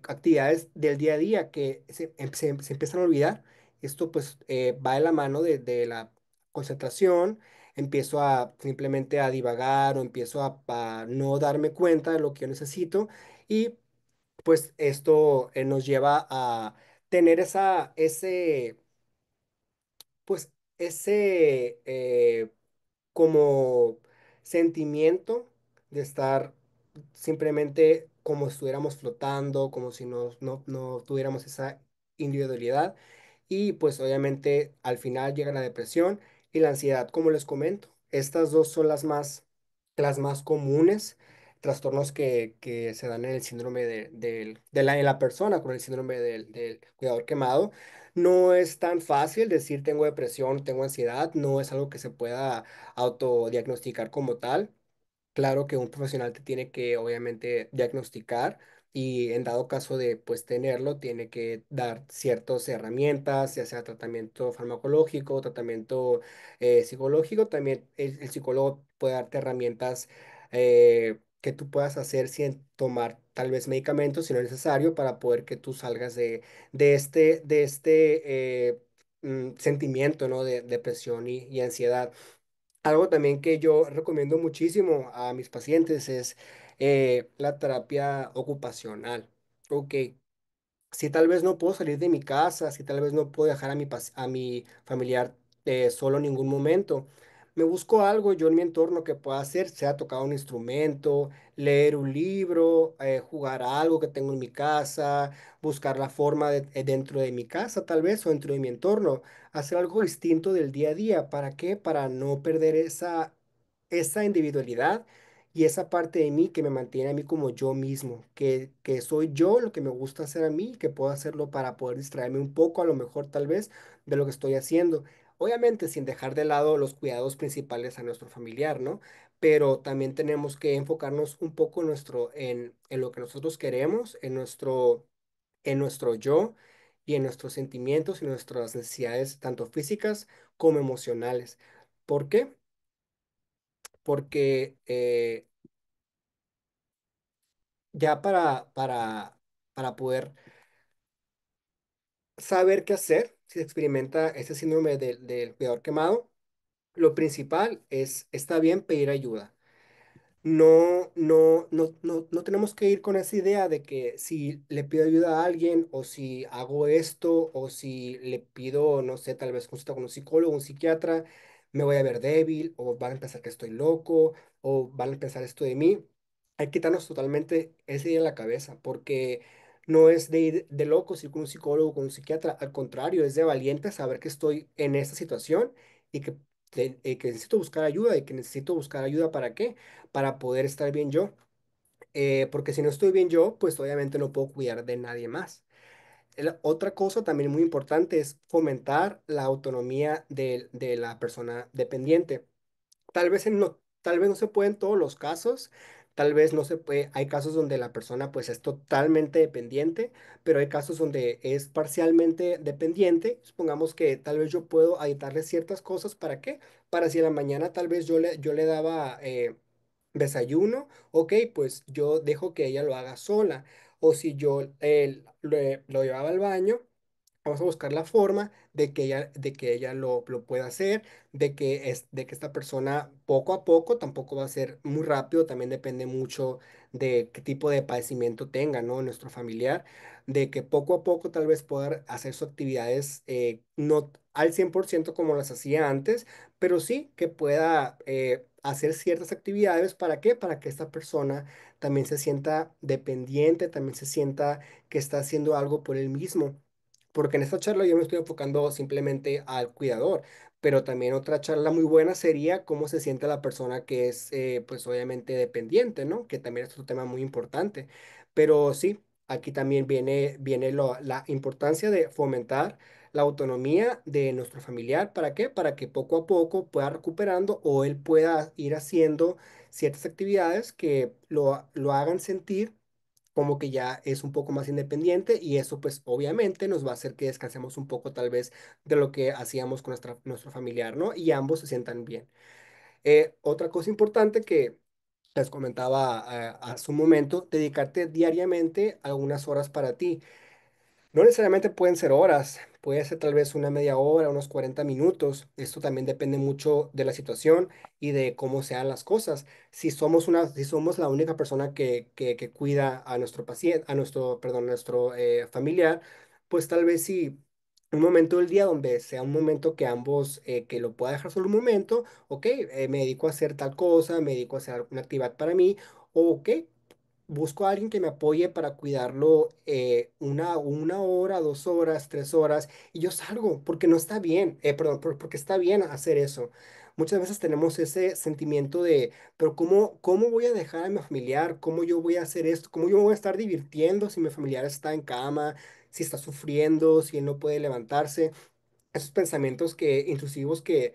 actividades del día a día que se empiezan a olvidar. Esto pues va de la mano de la concentración, empiezo a simplemente a divagar o empiezo a no darme cuenta de lo que yo necesito y pues esto nos lleva a tener pues ese como sentimiento de estar simplemente como si estuviéramos flotando, como si no tuviéramos esa individualidad. Y pues obviamente al final llega la depresión y la ansiedad, como les comento. Estas dos son las más comunes trastornos que se dan en el síndrome en la persona con el síndrome del cuidador quemado. No es tan fácil decir tengo depresión, tengo ansiedad, no es algo que se pueda autodiagnosticar como tal. Claro que un profesional te tiene que obviamente diagnosticar y en dado caso de pues tenerlo, tiene que dar ciertas herramientas, ya sea tratamiento farmacológico, tratamiento psicológico. También el psicólogo puede darte herramientas que tú puedas hacer sin tomar tal vez medicamentos, si no es necesario, para poder que tú salgas de este sentimiento, ¿no? De depresión y ansiedad. Algo también que yo recomiendo muchísimo a mis pacientes es la terapia ocupacional. Ok, si tal vez no puedo salir de mi casa, si tal vez no puedo dejar a mi familiar solo en ningún momento, me busco algo yo en mi entorno que pueda hacer, sea tocar un instrumento, leer un libro, jugar a algo que tengo en mi casa, buscar la forma dentro de mi casa tal vez o dentro de mi entorno, hacer algo distinto del día a día. ¿Para qué? Para no perder esa individualidad y esa parte de mí que me mantiene a mí como yo mismo, que soy yo lo que me gusta hacer a mí, que puedo hacerlo para poder distraerme un poco, a lo mejor tal vez, de lo que estoy haciendo. Obviamente sin dejar de lado los cuidados principales a nuestro familiar, ¿no? Pero también tenemos que enfocarnos un poco en lo que nosotros queremos, en nuestro yo y en nuestros sentimientos y nuestras necesidades, tanto físicas como emocionales. ¿Por qué? Porque ya para poder saber qué hacer si se experimenta ese síndrome del cuidador quemado, lo principal es, está bien pedir ayuda. No tenemos que ir con esa idea de que si le pido ayuda a alguien o si hago esto o si le pido, no sé, tal vez consulta con un psicólogo, un psiquiatra, me voy a ver débil o van a pensar que estoy loco o van a pensar esto de mí. Hay que quitarnos totalmente esa idea de la cabeza porque no es de ir de locos ir con un psicólogo, con un psiquiatra. Al contrario, es de valiente saber que estoy en esta situación y que necesito buscar ayuda y que necesito buscar ayuda ¿para qué? Para poder estar bien yo. Porque si no estoy bien yo, pues obviamente no puedo cuidar de nadie más. Otra cosa también muy importante es fomentar la autonomía de la persona dependiente. Tal vez no se puede en todos los casos, tal vez no se puede, hay casos donde la persona pues es totalmente dependiente, pero hay casos donde es parcialmente dependiente. Supongamos que tal vez yo puedo editarle ciertas cosas, ¿para qué? Para si en la mañana tal vez yo le daba desayuno, ok, pues yo dejo que ella lo haga sola, o si yo lo llevaba al baño. Vamos a buscar la forma de que ella lo pueda hacer, de que esta persona poco a poco, tampoco va a ser muy rápido, también depende mucho de qué tipo de padecimiento tenga, ¿no? Nuestro familiar, de que poco a poco tal vez pueda hacer sus actividades, no al 100% como las hacía antes, pero sí que pueda hacer ciertas actividades. ¿Para qué? Para que esta persona también se sienta dependiente, también se sienta que está haciendo algo por él mismo. Porque en esta charla yo me estoy enfocando simplemente al cuidador, pero también otra charla muy buena sería cómo se siente la persona que es, pues obviamente dependiente, ¿no? Que también es otro tema muy importante. Pero sí, aquí también viene la importancia de fomentar la autonomía de nuestro familiar. ¿Para qué? Para que poco a poco pueda recuperando o él pueda ir haciendo ciertas actividades que lo hagan sentir como que ya es un poco más independiente y eso pues obviamente nos va a hacer que descansemos un poco tal vez de lo que hacíamos con nuestro familiar, ¿no? Y ambos se sientan bien. Otra cosa importante que les comentaba hace un momento, dedicarte diariamente algunas horas para ti. No necesariamente pueden ser horas, puede ser tal vez una media hora, unos 40 minutos. Esto también depende mucho de la situación y de cómo sean las cosas. Si somos la única persona que cuida a nuestro paciente, perdón, a nuestro familiar, pues tal vez sí un momento del día donde sea un momento que ambos, que lo pueda dejar solo un momento, ok, me dedico a hacer tal cosa, me dedico a hacer una actividad para mí, o ok, busco a alguien que me apoye para cuidarlo una hora, 2 horas, 3 horas, y yo salgo, porque no está bien, perdón, porque está bien hacer eso. Muchas veces tenemos ese sentimiento de, pero ¿cómo voy a dejar a mi familiar? ¿Cómo yo voy a hacer esto? ¿Cómo yo me voy a estar divirtiendo si mi familiar está en cama, si está sufriendo, si él no puede levantarse? Esos pensamientos intrusivos que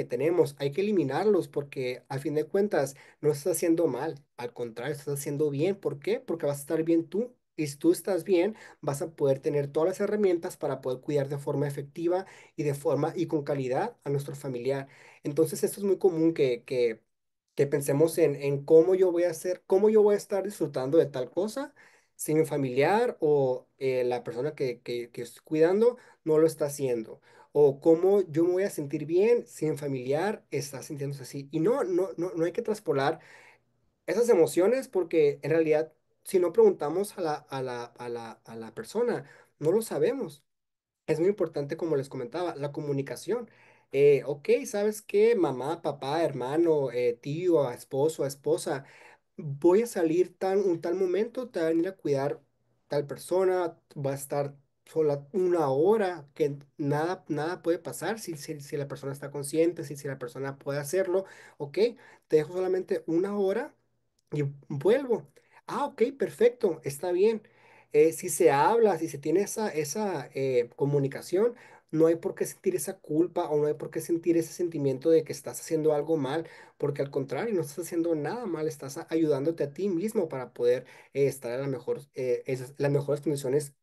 tenemos, hay que eliminarlos porque al fin de cuentas no estás haciendo mal, al contrario, estás haciendo bien. ¿Por qué? Porque vas a estar bien tú. Y si tú estás bien, vas a poder tener todas las herramientas para poder cuidar de forma efectiva y de forma y con calidad a nuestro familiar. Entonces, esto es muy común que pensemos en cómo yo voy a hacer, cómo yo voy a estar disfrutando de tal cosa si mi familiar o la persona que estoy cuidando no lo está haciendo. O cómo yo me voy a sentir bien si mi familiar está sintiéndose así. Y no hay que traspolar esas emociones porque en realidad si no preguntamos a la persona, no lo sabemos. Es muy importante, como les comentaba, la comunicación. Ok, ¿sabes qué? Mamá, papá, hermano, tío, esposo, esposa, voy a salir un tal momento, te va a venir a cuidar tal persona, va a estar sola una hora, que nada puede pasar si la persona está consciente, si la persona puede hacerlo, ok, te dejo solamente una hora y vuelvo. Ah, ok, perfecto, está bien. Si se habla, si se tiene esa comunicación, no hay por qué sentir esa culpa o no hay por qué sentir ese sentimiento de que estás haciendo algo mal, porque al contrario, no estás haciendo nada mal, estás ayudándote a ti mismo para poder estar en las mejores condiciones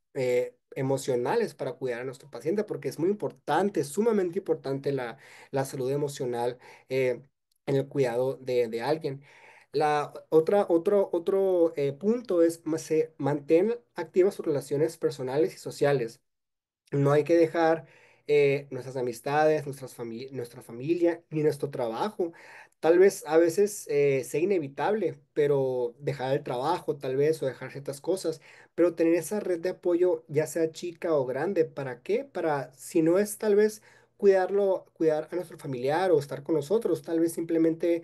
emocionales para cuidar a nuestro paciente, porque es muy importante, sumamente importante la salud emocional en el cuidado de alguien. Otro punto es mantén activas sus relaciones personales y sociales. No hay que dejar nuestras amistades, nuestra familia ni nuestro trabajo. Tal vez a veces sea inevitable, pero dejar el trabajo tal vez o dejar ciertas cosas, pero tener esa red de apoyo, ya sea chica o grande, ¿para qué? Para, si no es tal vez cuidar a nuestro familiar o estar con nosotros, tal vez simplemente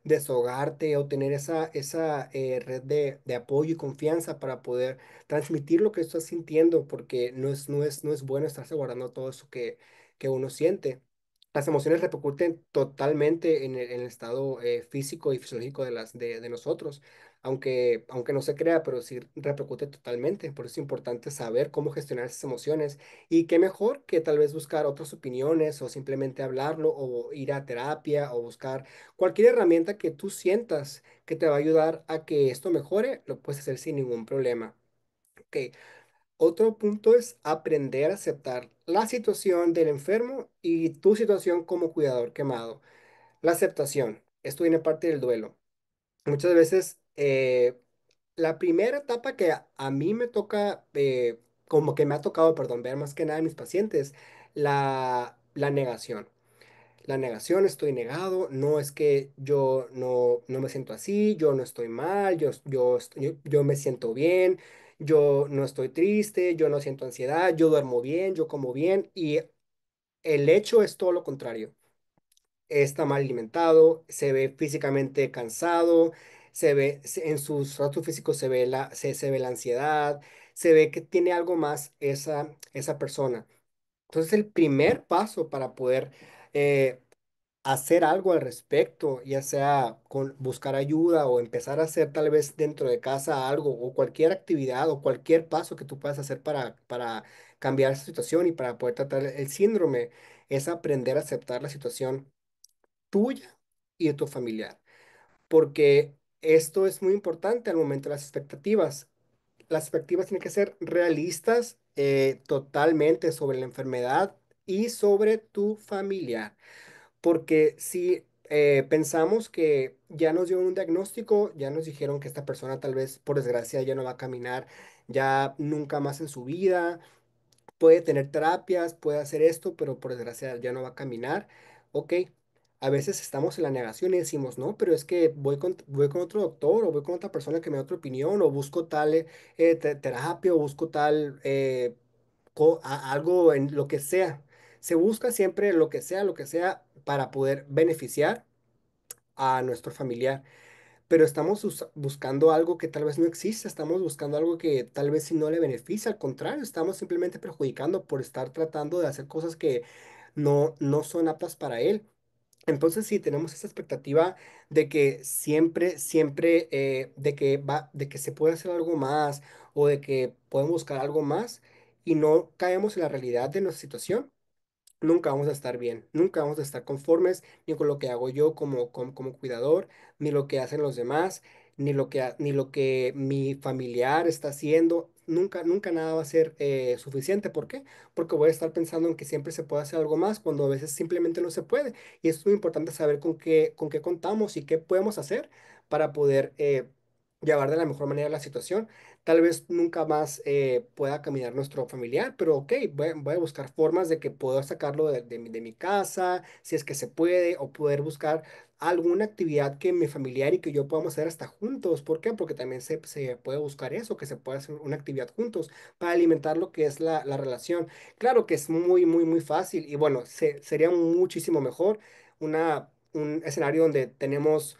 desahogarte o tener esa red de apoyo y confianza para poder transmitir lo que estás sintiendo, porque no es bueno estarse guardando todo eso que uno siente. Las emociones repercuten totalmente en el estado físico y fisiológico de nosotros, aunque no se crea, pero sí repercute totalmente. Por eso es importante saber cómo gestionar esas emociones y qué mejor que tal vez buscar otras opiniones o simplemente hablarlo o ir a terapia o buscar cualquier herramienta que tú sientas que te va a ayudar a que esto mejore, lo puedes hacer sin ningún problema. Ok, otro punto es aprender a aceptar la situación del enfermo y tu situación como cuidador quemado. La aceptación, esto viene parte del duelo. Muchas veces, la primera etapa que a mí me toca, como que me ha tocado, perdón, ver más que nada en mis pacientes, la negación. La negación, estoy negado, no es que yo no me siento así, yo no estoy mal, yo me siento bien, yo no estoy triste, yo no siento ansiedad, yo duermo bien, yo como bien y el hecho es todo lo contrario. Está mal alimentado, se ve físicamente cansado, en sus rasgos físicos se ve la ansiedad, se ve que tiene algo más esa persona. Entonces el primer paso para poder eh, hacer algo al respecto, ya sea con buscar ayuda o empezar a hacer tal vez dentro de casa algo o cualquier actividad o cualquier paso que tú puedas hacer para cambiar esa situación y para poder tratar el síndrome, es aprender a aceptar la situación tuya y de tu familiar, porque esto es muy importante al momento de las expectativas. Las expectativas tienen que ser realistas totalmente sobre la enfermedad y sobre tu familiar. Porque si pensamos que ya nos dieron un diagnóstico, ya nos dijeron que esta persona tal vez por desgracia ya no va a caminar ya nunca más en su vida, puede tener terapias, puede hacer esto, pero por desgracia ya no va a caminar. Ok, a veces estamos en la negación y decimos, no, pero es que voy con otro doctor o voy con otra persona que me da otra opinión o busco tal terapia o busco tal algo en lo que sea. Se busca siempre lo que sea para poder beneficiar a nuestro familiar, pero estamos buscando algo que tal vez no existe, estamos buscando algo que tal vez si no le beneficia, al contrario, estamos simplemente perjudicando por estar tratando de hacer cosas que no son aptas para él. Entonces, sí, tenemos esa expectativa de que siempre, de que se puede hacer algo más o de que podemos buscar algo más y no caemos en la realidad de nuestra situación, nunca vamos a estar bien, nunca vamos a estar conformes ni con lo que hago yo como cuidador, ni lo que hacen los demás, ni lo que mi familiar está haciendo. Nunca nada va a ser suficiente. ¿Por qué? Porque voy a estar pensando en que siempre se puede hacer algo más cuando a veces simplemente no se puede. Y es muy importante saber con qué contamos y qué podemos hacer para poder llevar de la mejor manera la situación. Tal vez nunca más pueda caminar nuestro familiar, pero ok, voy a buscar formas de que pueda sacarlo de mi casa, si es que se puede, o poder buscar alguna actividad que mi familiar y que yo podamos hacer hasta juntos. ¿Por qué? Porque también se puede buscar eso, que se pueda hacer una actividad juntos para alimentar lo que es la relación. Claro que es muy fácil y bueno, sería muchísimo mejor un escenario donde tenemos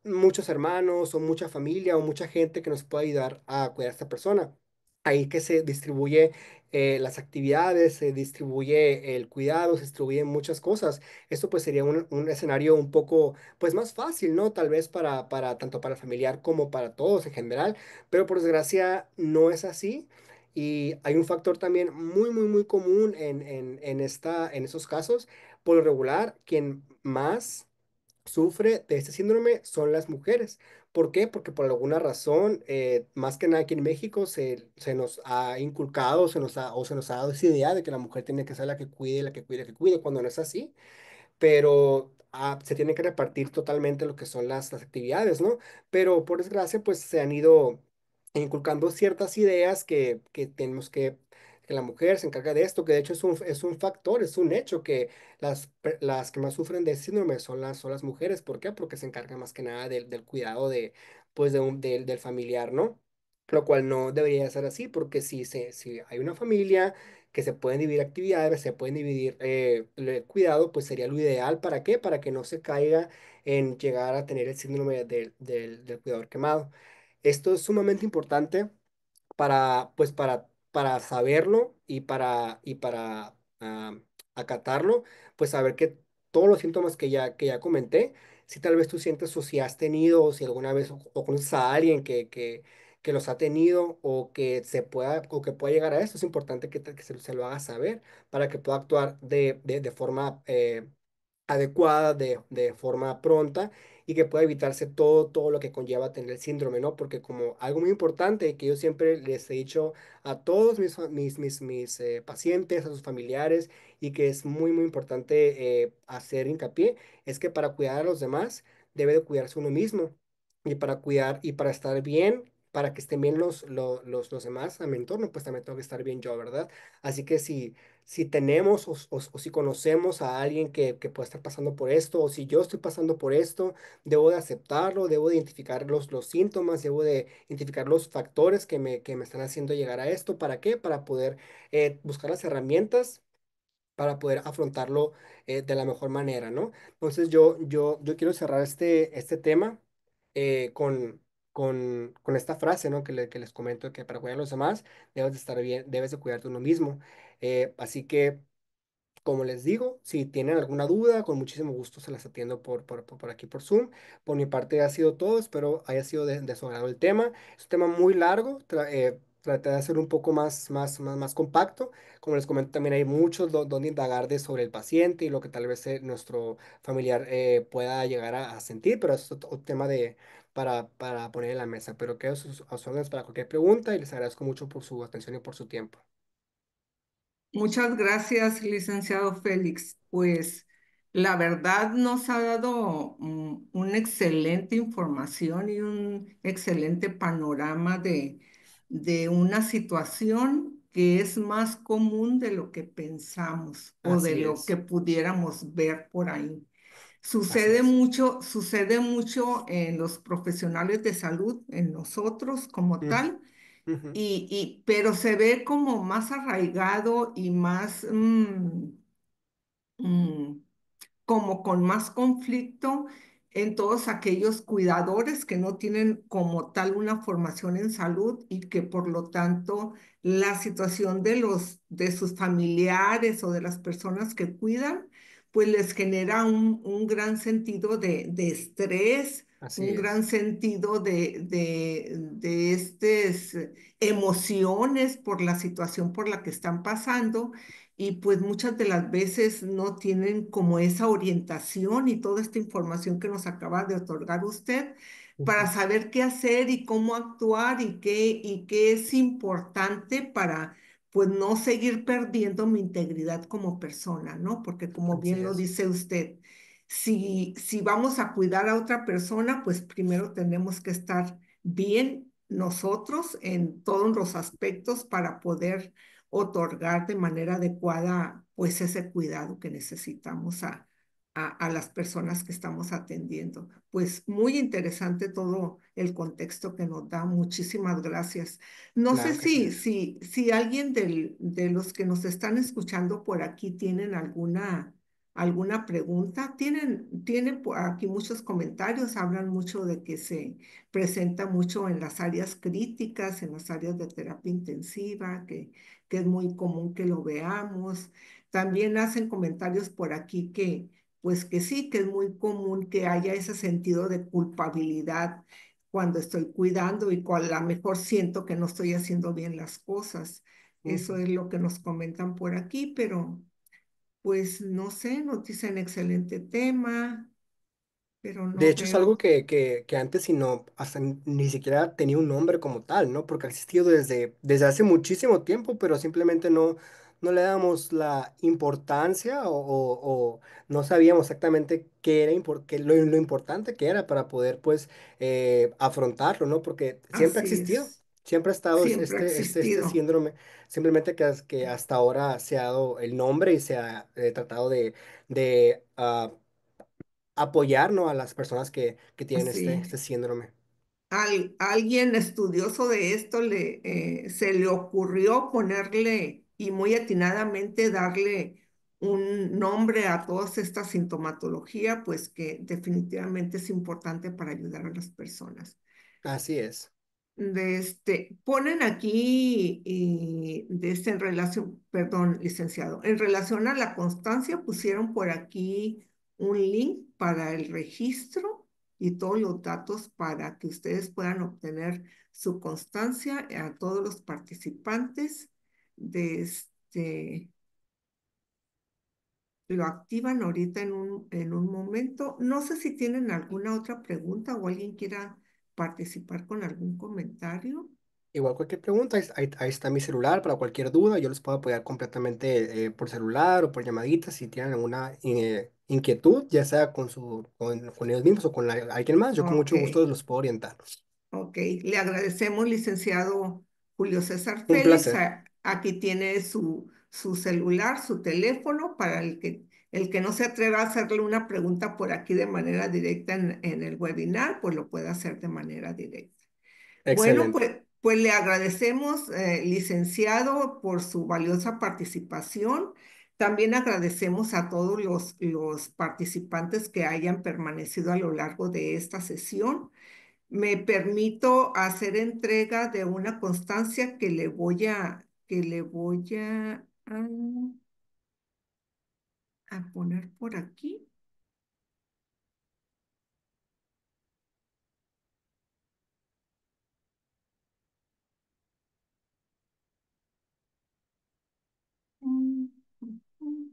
muchos hermanos o mucha familia o mucha gente que nos pueda ayudar a cuidar a esta persona. Ahí que se distribuye las actividades, se distribuye el cuidado, se distribuyen muchas cosas. Esto pues sería un escenario un poco pues más fácil, ¿no? Tal vez para tanto para el familiar como para todos en general, pero por desgracia no es así. Y hay un factor también muy común en esos casos. Por lo regular, quien más sufre de este síndrome son las mujeres. ¿Por qué? Porque por alguna razón, más que nada aquí en México, se nos ha inculcado, se nos ha dado esa idea de que la mujer tiene que ser la que cuide, la que cuide, la que cuide, cuando no es así, pero se tiene que repartir totalmente lo que son las actividades, ¿no? Pero por desgracia, pues se han ido inculcando ciertas ideas que tenemos que la mujer se encarga de esto, que de hecho es un factor, es un hecho que las que más sufren de ese síndrome son las mujeres. ¿Por qué? Porque se encargan más que nada del cuidado pues del familiar, ¿no? Lo cual no debería ser así, porque si hay una familia que se pueden dividir actividades, se pueden dividir el cuidado, pues sería lo ideal. ¿Para qué? Para que no se caiga en llegar a tener el síndrome del cuidador quemado. Esto es sumamente importante para saberlo y para acatarlo, pues saber que todos los síntomas que ya comenté, si tal vez tú sientes o si has tenido o si alguna vez o conoces a alguien que los ha tenido o que o que pueda llegar a esto, es importante que se lo haga saber para que pueda actuar de forma adecuada, de forma pronta y que pueda evitarse todo lo que conlleva tener el síndrome, ¿no? Porque como algo muy importante que yo siempre les he dicho a todos mis pacientes, a sus familiares, y que es muy importante hacer hincapié, es que para cuidar a los demás debe de cuidarse uno mismo. Y para cuidar y para estar bien, para que estén bien los demás a mi entorno, pues también tengo que estar bien yo, ¿verdad? Así que si tenemos o si conocemos a alguien que puede estar pasando por esto, o si yo estoy pasando por esto, debo de aceptarlo, debo de identificar los síntomas, debo de identificar los factores que me están haciendo llegar a esto. ¿Para qué? Para poder buscar las herramientas para poder afrontarlo de la mejor manera, ¿no? Entonces yo quiero cerrar este tema con esta frase, ¿no? Que les comento que para cuidar a los demás debes de estar bien, debes de cuidarte uno mismo. Así que como les digo, si tienen alguna duda, con muchísimo gusto se las atiendo por aquí por Zoom. Por mi parte ha sido todo, espero haya sido de su agrado el tema. Es un tema muy largo, traté de hacer un poco más compacto. Como les comento, también hay muchos donde indagar sobre el paciente y lo que tal vez nuestro familiar pueda llegar a sentir, pero eso es otro tema para poner en la mesa. Pero quedo a sus órdenes para cualquier pregunta y les agradezco mucho por su atención y por su tiempo. Muchas gracias, Félix. Pues la verdad nos ha dado una excelente información y un excelente panorama de una situación que es más común de lo que pensamos o de Así lo que es, pudiéramos ver por ahí. así es. Sucede mucho en los profesionales de salud, en nosotros como Mm, tal, Ujú. pero se ve como más arraigado y más, mm, como con más conflicto en todos aquellos cuidadores que no tienen como tal una formación en salud y que por lo tanto la situación de sus familiares o de las personas que cuidan, pues les genera un gran sentido de estrés, Así un gran es. sentido de estas emociones por la situación por la que están pasando y pues muchas de las veces no tienen como esa orientación y toda esta información que nos acaba de otorgar usted para Ujú. saber qué hacer y cómo actuar y qué es importante para pues no seguir perdiendo mi integridad como persona, ¿no? Porque como Así bien lo es. dice usted, si vamos a cuidar a otra persona, pues primero tenemos que estar bien nosotros en todos los aspectos para poder otorgar de manera adecuada pues ese cuidado que necesitamos a las personas que estamos atendiendo. Pues muy interesante todo el contexto que nos da. Muchísimas gracias. No sé Claro que sí. si alguien de los que nos están escuchando por aquí tienen alguna pregunta. Tienen por aquí muchos comentarios, hablan mucho de que se presenta mucho en las áreas críticas, en las áreas de terapia intensiva, que es muy común que lo veamos. También hacen comentarios por aquí pues que sí, que es muy común que haya ese sentido de culpabilidad cuando estoy cuidando y con la mejor siento que no estoy haciendo bien las cosas. Eso Ujú. es lo que nos comentan por aquí, pero pues no sé, nos dicen excelente tema, pero De no hecho, es algo veo que antes sino hasta ni siquiera tenía un nombre como tal, ¿no? Porque ha existido desde hace muchísimo tiempo, pero simplemente no le damos la importancia o no sabíamos exactamente qué era lo importante que era para poder, pues, afrontarlo, ¿no? Porque siempre ha así existido, es. siempre ha estado Siempre ha este existido. síndrome, simplemente que hasta ahora se ha dado el nombre y se ha tratado de apoyar, ¿no? A las personas que tienen este Así. síndrome. Alguien estudioso de esto se le ocurrió ponerle y muy atinadamente darle un nombre a toda esta sintomatología, pues que definitivamente es importante para ayudar a las personas. Así es. Ponen aquí, en relación, perdón, licenciado, en relación a la constancia, pusieron por aquí un link para el registro y todos los datos para que ustedes puedan obtener su constancia a todos los participantes. De este, lo activan ahorita en un momento. No sé si tienen alguna otra pregunta o alguien quiera participar con algún comentario. Igual cualquier pregunta, ahí está mi celular para cualquier duda. Yo les puedo apoyar completamente por celular o por llamaditas si tienen alguna inquietud, ya sea con ellos mismos o con alguien más. Yo con Ok. mucho gusto los puedo orientar. Ok, le agradecemos, licenciado Julio César Un Félix. placer. Aquí tiene su celular, su teléfono, para el que no se atreva a hacerle una pregunta por aquí de manera directa en el webinar, pues lo puede hacer de manera directa. Bueno, Excelente. pues le agradecemos, licenciado, por su valiosa participación. También agradecemos a todos los participantes que hayan permanecido a lo largo de esta sesión. Me permito hacer entrega de una constancia que le voy a poner por aquí. Mm, mm, mm.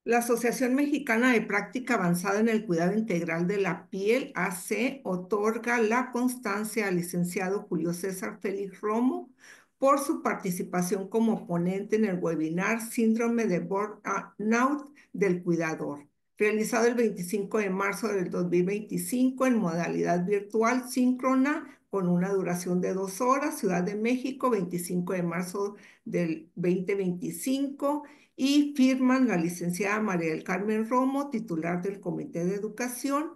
La Asociación Mexicana de Práctica Avanzada en el Cuidado Integral de la Piel, AC, otorga la constancia al licenciado Julio César Félix Romo por su participación como ponente en el webinar Síndrome de Burnout del Cuidador, realizado el 25 de marzo del 2025 en modalidad virtual síncrona con una duración de 2 horas, Ciudad de México, 25 de marzo del 2025 y firman la licenciada María del Carmen Romo, titular del Comité de Educación,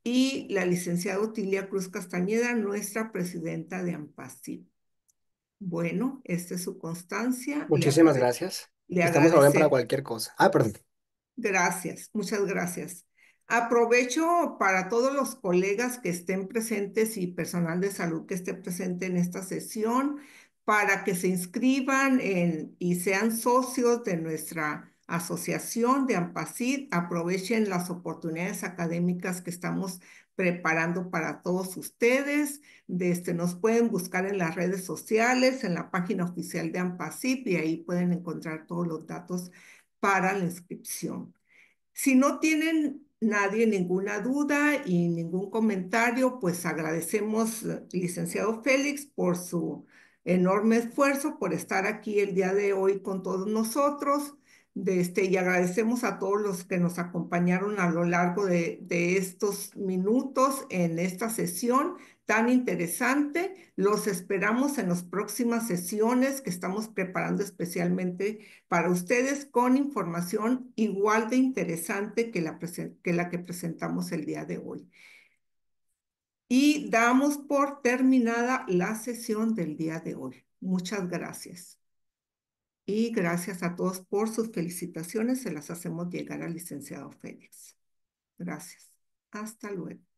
y la licenciada Otilia Cruz Castañeda, nuestra presidenta de AMPACIP. Bueno, esta es su constancia. Muchísimas gracias. Le Estamos a la orden para agradece. cualquier cosa. Ah, perdón. Gracias, muchas gracias. Aprovecho para todos los colegas que estén presentes y personal de salud que esté presente en esta sesión para que se inscriban y sean socios de nuestra asociación de AMPACID. Aprovechen las oportunidades académicas que estamos preparando para todos ustedes. Nos pueden buscar en las redes sociales, en la página oficial de AMPACID y ahí pueden encontrar todos los datos para la inscripción. Si no tienen nadie ninguna duda y ningún comentario, pues agradecemos, licenciado Félix, por su enorme esfuerzo, por estar aquí el día de hoy con todos nosotros. Y agradecemos a todos los que nos acompañaron a lo largo de estos minutos en esta sesión tan interesante. Los esperamos en las próximas sesiones que estamos preparando especialmente para ustedes con información igual de interesante que la que presentamos el día de hoy. Y damos por terminada la sesión del día de hoy. Muchas gracias. Y gracias a todos por sus felicitaciones. Se las hacemos llegar al licenciado Félix. Gracias. Hasta luego.